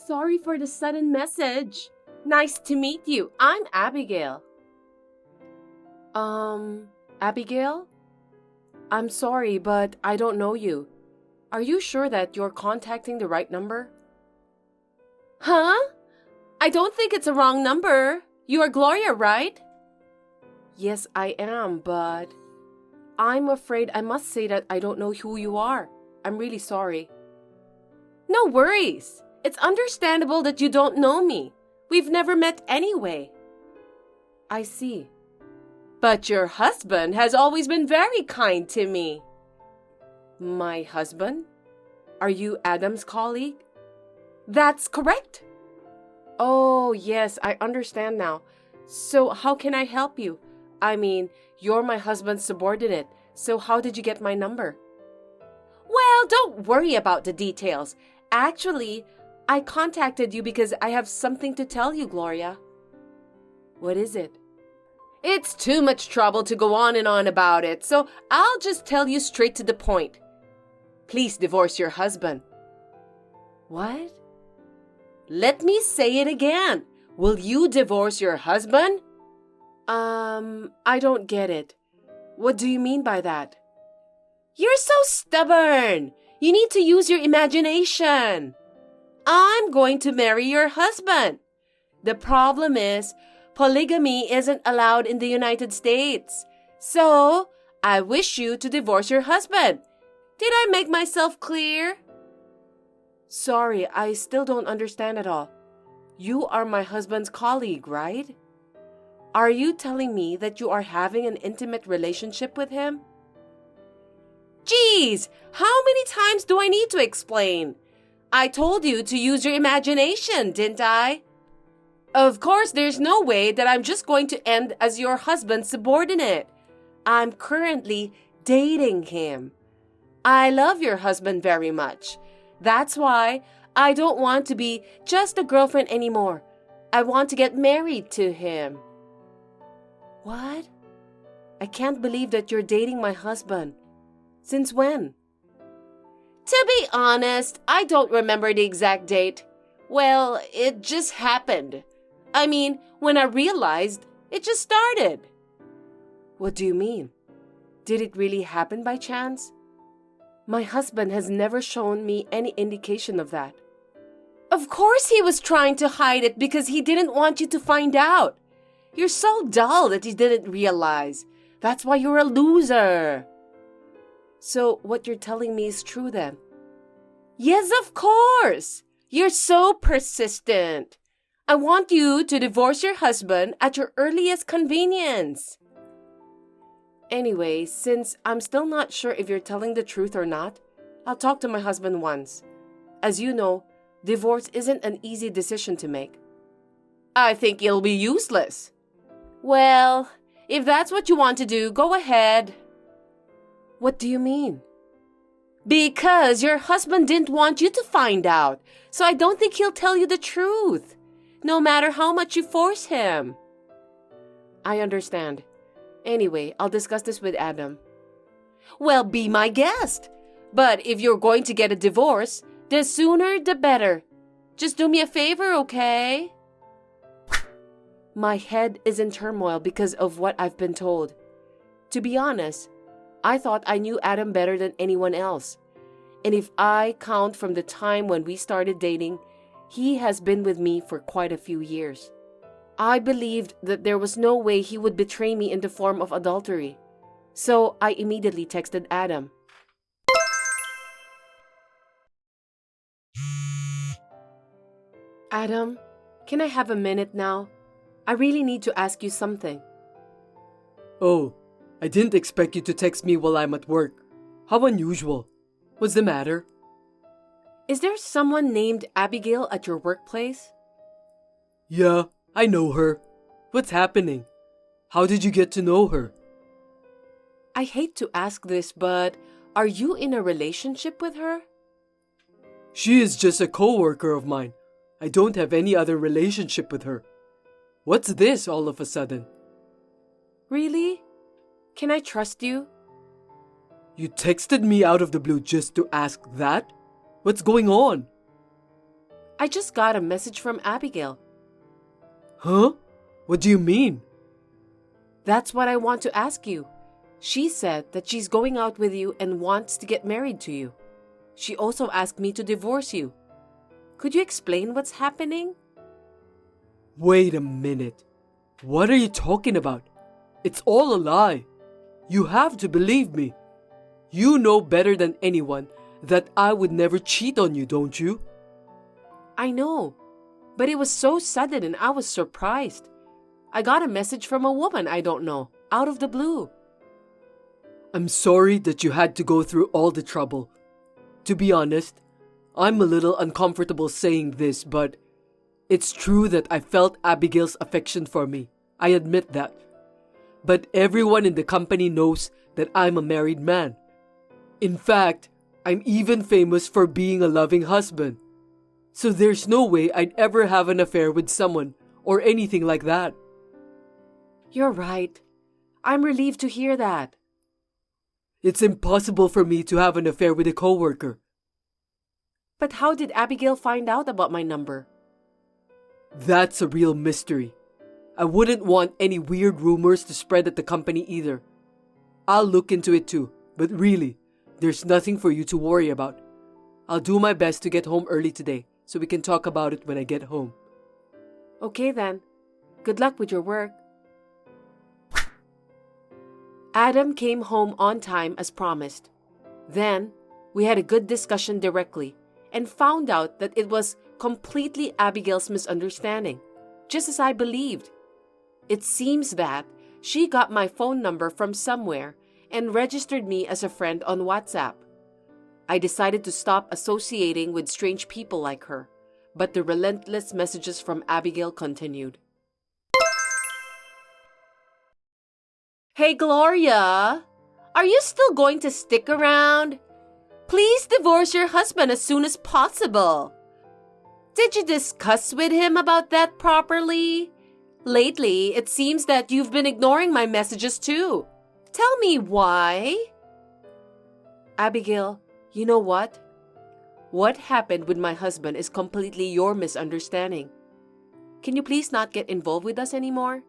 sorry for the sudden message. Nice to meet you. I'm Abigail. Abigail? I'm sorry, but I don't know you. Are you sure that you're contacting the right number? Huh? I don't think it's a wrong number. You are Gloria, right? Yes, I am, but I'm afraid I must say that I don't know who you are. I'm really sorry. No worries. It's understandable that you don't know me. We've never met anyway. I see. But your husband has always been very kind to me. My husband? Are you Adam's colleague? That's correct. Oh, yes, I understand now. So how can I help you? I mean, you're my husband's subordinate, so how did you get my number? Well, don't worry about the details. Actually, I contacted you because I have something to tell you, Gloria. What is it? It's too much trouble to go on and on about it, so I'll just tell you straight to the point. Please divorce your husband. What? Let me say it again. Will you divorce your husband? I don't get it. What do you mean by that? You're so stubborn. You need to use your imagination. I'm going to marry your husband. The problem is, polygamy isn't allowed in the United States. So, I wish you to divorce your husband. Did I make myself clear? Sorry, I still don't understand at all. You are my husband's colleague, right? Are you telling me that you are having an intimate relationship with him? Geez, how many times do I need to explain? I told you to use your imagination, didn't I? Of course, there's no way that I'm just going to end as your husband's subordinate. I'm currently dating him. I love your husband very much. That's why I don't want to be just a girlfriend anymore. I want to get married to him. What? I can't believe that you're dating my husband. Since when? To be honest, I don't remember the exact date. Well, it just happened. I mean, when I realized, it just started. What do you mean? Did it really happen by chance? My husband has never shown me any indication of that. Of course he was trying to hide it because he didn't want you to find out. You're so dull that you didn't realize. That's why you're a loser. So what you're telling me is true then? Yes, of course. You're so persistent. I want you to divorce your husband at your earliest convenience. Anyway, since I'm still not sure if you're telling the truth or not, I'll talk to my husband once. As you know, divorce isn't an easy decision to make. I think it'll be useless. Well, if that's what you want to do, go ahead. What do you mean? Because your husband didn't want you to find out, so I don't think he'll tell you the truth, no matter how much you force him. I understand. Anyway, I'll discuss this with Adam. Well, be my guest. But if you're going to get a divorce, the sooner the better. Just do me a favor, okay? My head is in turmoil because of what I've been told. To be honest, I thought I knew Adam better than anyone else. And if I count from the time when we started dating, he has been with me for quite a few years. I believed that there was no way he would betray me in the form of adultery. So I immediately texted Adam. Adam, can I have a minute now? I really need to ask you something. Oh, I didn't expect you to text me while I'm at work. How unusual. What's the matter? Is there someone named Abigail at your workplace? Yeah, I know her. What's happening? How did you get to know her? I hate to ask this, but are you in a relationship with her? She is just a co-worker of mine. I don't have any other relationship with her. What's this all of a sudden? Really? Can I trust you? You texted me out of the blue just to ask that? What's going on? I just got a message from Abigail. Huh? What do you mean? That's what I want to ask you. She said that she's going out with you and wants to get married to you. She also asked me to divorce you. Could you explain what's happening? Wait a minute. What are you talking about? It's all a lie. You have to believe me. You know better than anyone that I would never cheat on you, don't you? I know, but it was so sudden and I was surprised. I got a message from a woman I don't know, out of the blue. I'm sorry that you had to go through all the trouble. To be honest, I'm a little uncomfortable saying this, but it's true that I felt Abigail's affection for me. I admit that. But everyone in the company knows that I'm a married man. In fact, I'm even famous for being a loving husband. So there's no way I'd ever have an affair with someone or anything like that. You're right. I'm relieved to hear that. It's impossible for me to have an affair with a coworker. But how did Abigail find out about my number? That's a real mystery. I wouldn't want any weird rumors to spread at the company either. I'll look into it too, but really, there's nothing for you to worry about. I'll do my best to get home early today so we can talk about it when I get home. Okay then. Good luck with your work. Adam came home on time as promised. Then, we had a good discussion directly and found out that it was completely Abigail's misunderstanding, just as I believed. It seems that she got my phone number from somewhere and registered me as a friend on WhatsApp. I decided to stop associating with strange people like her, but the relentless messages from Abigail continued. Hey Gloria, are you still going to stick around? Please divorce your husband as soon as possible. Did you discuss with him about that properly? Lately, it seems that you've been ignoring my messages too. Tell me why. Abigail, you know what? What happened with my husband is completely your misunderstanding. Can you please not get involved with us anymore?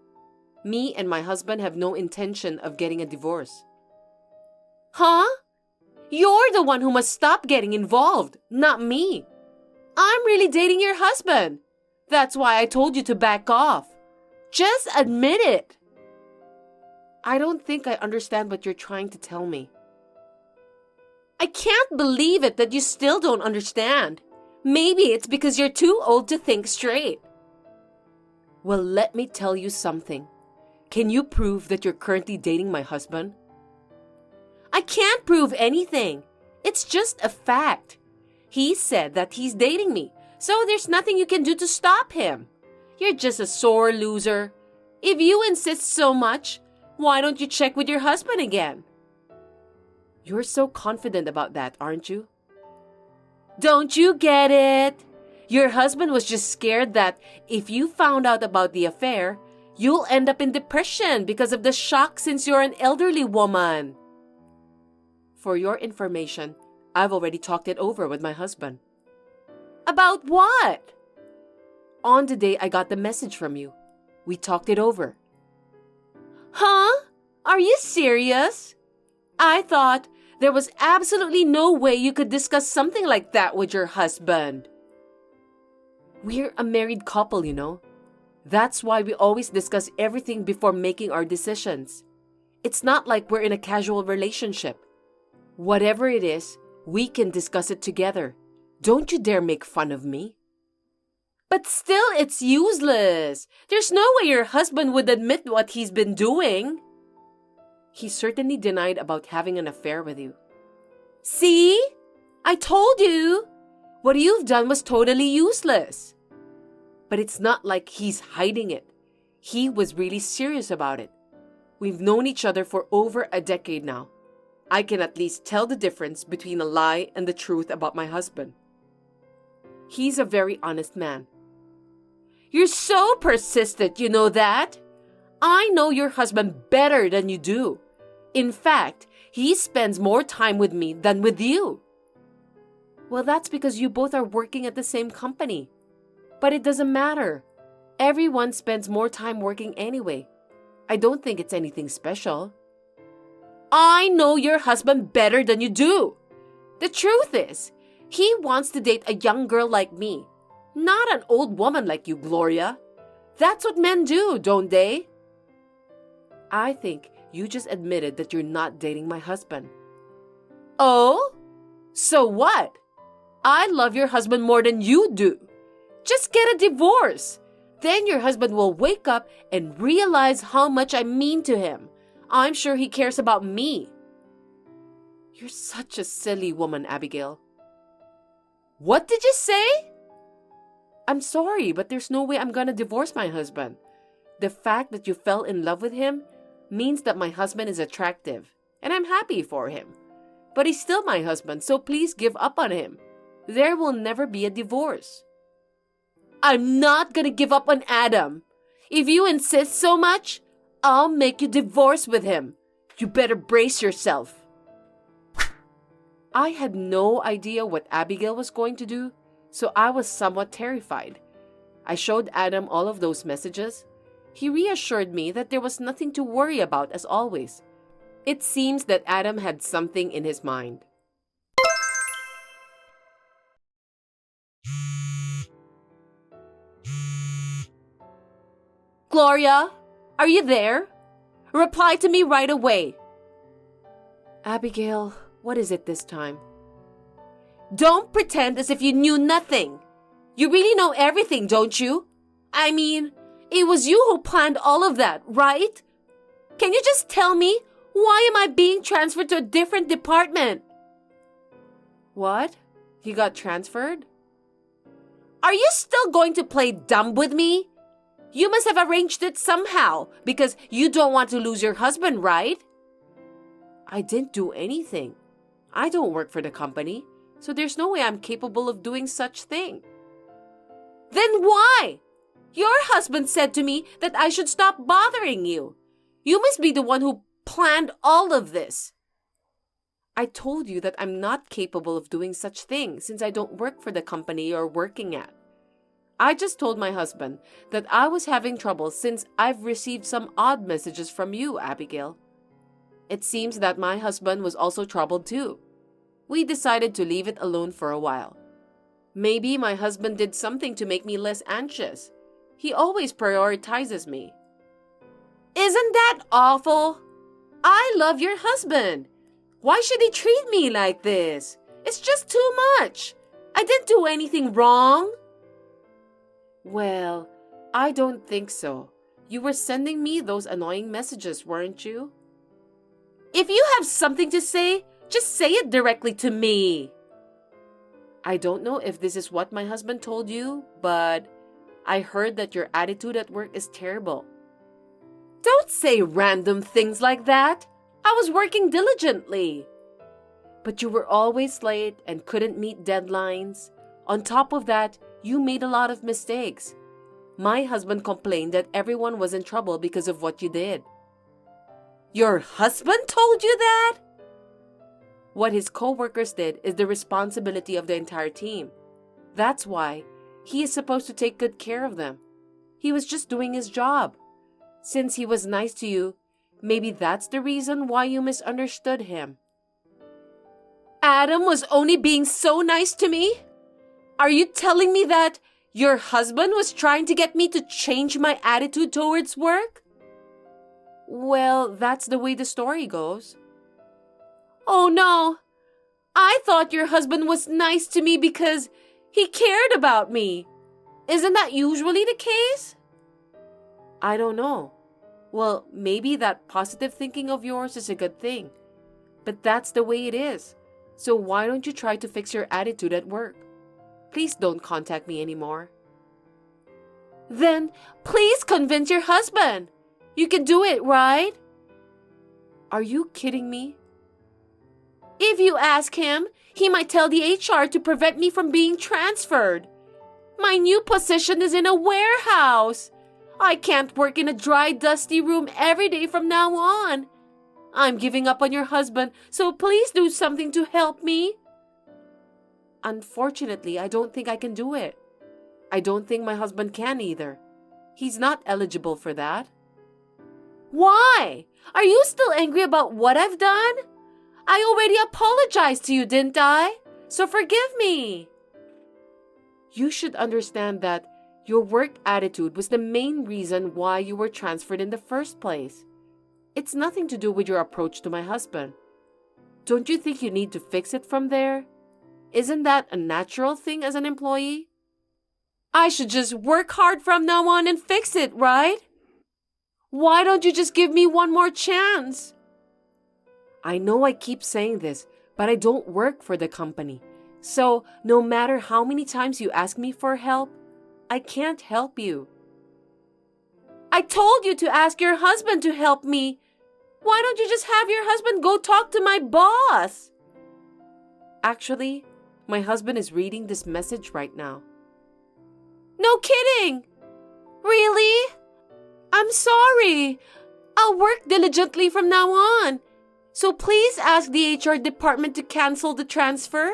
Me and my husband have no intention of getting a divorce. Huh? You're the one who must stop getting involved, not me. I'm really dating your husband. That's why I told you to back off. Just admit it. I don't think I understand what you're trying to tell me. I can't believe it that you still don't understand. Maybe it's because you're too old to think straight. Well, let me tell you something. Can you prove that you're currently dating my husband? I can't prove anything. It's just a fact. He said that he's dating me, so there's nothing you can do to stop him. You're just a sore loser. If you insist so much, why don't you check with your husband again? You're so confident about that, aren't you? Don't you get it? Your husband was just scared that if you found out about the affair, you'll end up in depression because of the shock since you're an elderly woman. For your information, I've already talked it over with my husband. About what? On the day I got the message from you, we talked it over. Huh? Are you serious? I thought there was absolutely no way you could discuss something like that with your husband. We're a married couple, you know. That's why we always discuss everything before making our decisions. It's not like we're in a casual relationship. Whatever it is, we can discuss it together. Don't you dare make fun of me. But still, it's useless. There's no way your husband would admit what he's been doing. He certainly denied about having an affair with you. See? I told you. What you've done was totally useless. But it's not like he's hiding it. He was really serious about it. We've known each other for over a decade now. I can at least tell the difference between a lie and the truth about my husband. He's a very honest man. You're so persistent, you know that? I know your husband better than you do. In fact, he spends more time with me than with you. Well, that's because you both are working at the same company. But it doesn't matter. Everyone spends more time working anyway. I don't think it's anything special. I know your husband better than you do. The truth is, he wants to date a young girl like me, not an old woman like you, Gloria. That's what men do, don't they? I think you just admitted that you're not dating my husband. Oh? So what? I love your husband more than you do. Just get a divorce. Then your husband will wake up and realize how much I mean to him. I'm sure he cares about me. You're such a silly woman, Abigail. What did you say? I'm sorry, but there's no way I'm gonna divorce my husband. The fact that you fell in love with him means that my husband is attractive, and I'm happy for him. But he's still my husband, so please give up on him. There will never be a divorce. I'm not gonna give up on Adam. If you insist so much, I'll make you divorce with him. You better brace yourself. I had no idea what Abigail was going to do, so I was somewhat terrified. I showed Adam all of those messages. He reassured me that there was nothing to worry about as always. It seems that Adam had something in his mind. Gloria, are you there? Reply to me right away. Abigail, what is it this time? Don't pretend as if you knew nothing. You really know everything, don't you? I mean, it was you who planned all of that, right? Can you just tell me, why am I being transferred to a different department? What? You got transferred? Are you still going to play dumb with me? You must have arranged it somehow because you don't want to lose your husband, right? I didn't do anything. I don't work for the company, so there's no way I'm capable of doing such thing. Then why? Your husband said to me that I should stop bothering you. You must be the one who planned all of this. I told you that I'm not capable of doing such things since I don't work for the company you're working at. I just told my husband that I was having trouble since I've received some odd messages from you, Abigail. It seems that my husband was also troubled too. We decided to leave it alone for a while. Maybe my husband did something to make me less anxious. He always prioritizes me. Isn't that awful? I love your husband. Why should he treat me like this? It's just too much. I didn't do anything wrong. Well, I don't think so. You were sending me those annoying messages, weren't you? If you have something to say, just say it directly to me. I don't know if this is what my husband told you, but I heard that your attitude at work is terrible. Don't say random things like that. I was working diligently. But you were always late and couldn't meet deadlines. On top of that, you made a lot of mistakes. My husband complained that everyone was in trouble because of what you did. Your husband told you that? What his co-workers did is the responsibility of the entire team. That's why he is supposed to take good care of them. He was just doing his job. Since he was nice to you, maybe that's the reason why you misunderstood him. Adam was only being so nice to me? Are you telling me that your husband was trying to get me to change my attitude towards work? Well, that's the way the story goes. Oh no! I thought your husband was nice to me because he cared about me. Isn't that usually the case? I don't know. Well, maybe that positive thinking of yours is a good thing. But that's the way it is. So why don't you try to fix your attitude at work? Please don't contact me anymore. Then please convince your husband. You can do it, right? Are you kidding me? If you ask him, he might tell the HR to prevent me from being transferred. My new position is in a warehouse. I can't work in a dry, dusty room every day from now on. I'm giving up on your husband, so please do something to help me. Unfortunately, I don't think I can do it. I don't think my husband can either. He's not eligible for that. Why? Are you still angry about what I've done? I already apologized to you, didn't I? So forgive me. You should understand that your work attitude was the main reason why you were transferred in the first place. It's nothing to do with your approach to my husband. Don't you think you need to fix it from there? Isn't that a natural thing as an employee? I should just work hard from now on and fix it, right? Why don't you just give me one more chance? I know I keep saying this, but I don't work for the company. So, no matter how many times you ask me for help, I can't help you. I told you to ask your husband to help me. Why don't you just have your husband go talk to my boss? Actually, my husband is reading this message right now. No kidding! Really? I'm sorry. I'll work diligently from now on. So please ask the HR department to cancel the transfer.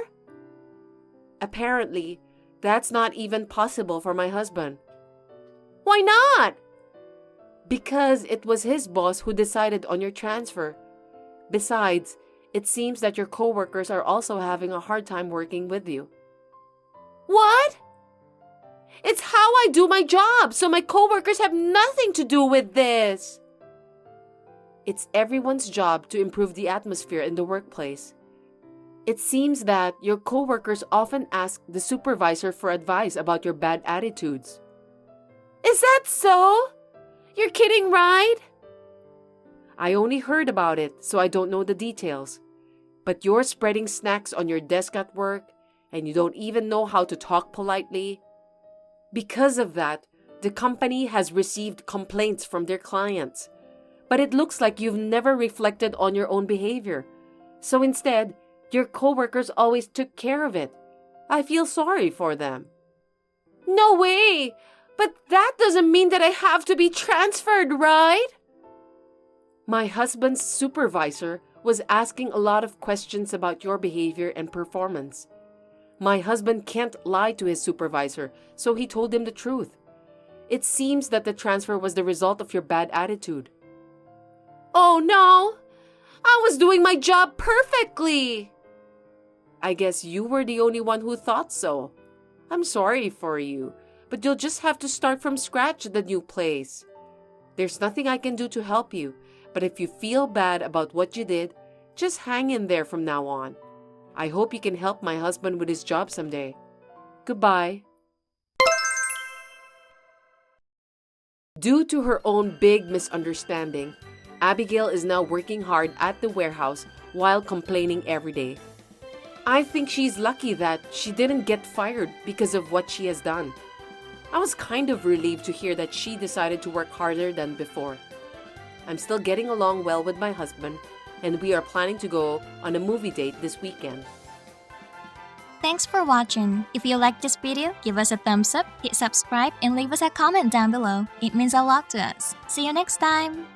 Apparently, that's not even possible for my husband. Why not? Because it was his boss who decided on your transfer. Besides, it seems that your coworkers are also having a hard time working with you. What? It's how I do my job, so my coworkers have nothing to do with this. It's everyone's job to improve the atmosphere in the workplace. It seems that your coworkers often ask the supervisor for advice about your bad attitudes. Is that so? You're kidding, right? I only heard about it, so I don't know the details. But you're spreading snacks on your desk at work, and you don't even know how to talk politely. Because of that, the company has received complaints from their clients. But it looks like you've never reflected on your own behavior. So instead, your coworkers always took care of it. I feel sorry for them. No way! But that doesn't mean that I have to be transferred, right? My husband's supervisor was asking a lot of questions about your behavior and performance. My husband can't lie to his supervisor, so he told him the truth. It seems that the transfer was the result of your bad attitude. Oh no! I was doing my job perfectly! I guess you were the only one who thought so. I'm sorry for you, but you'll just have to start from scratch at the new place. There's nothing I can do to help you, but if you feel bad about what you did, just hang in there from now on. I hope you can help my husband with his job someday. Goodbye. Due to her own big misunderstanding, Abigail is now working hard at the warehouse while complaining every day. I think she's lucky that she didn't get fired because of what she has done. I was kind of relieved to hear that she decided to work harder than before. I'm still getting along well with my husband, and we are planning to go on a movie date this weekend. Thanks for watching. If you like this video, give us a thumbs up, hit subscribe, and leave us a comment down below. It means a lot to us. See you next time!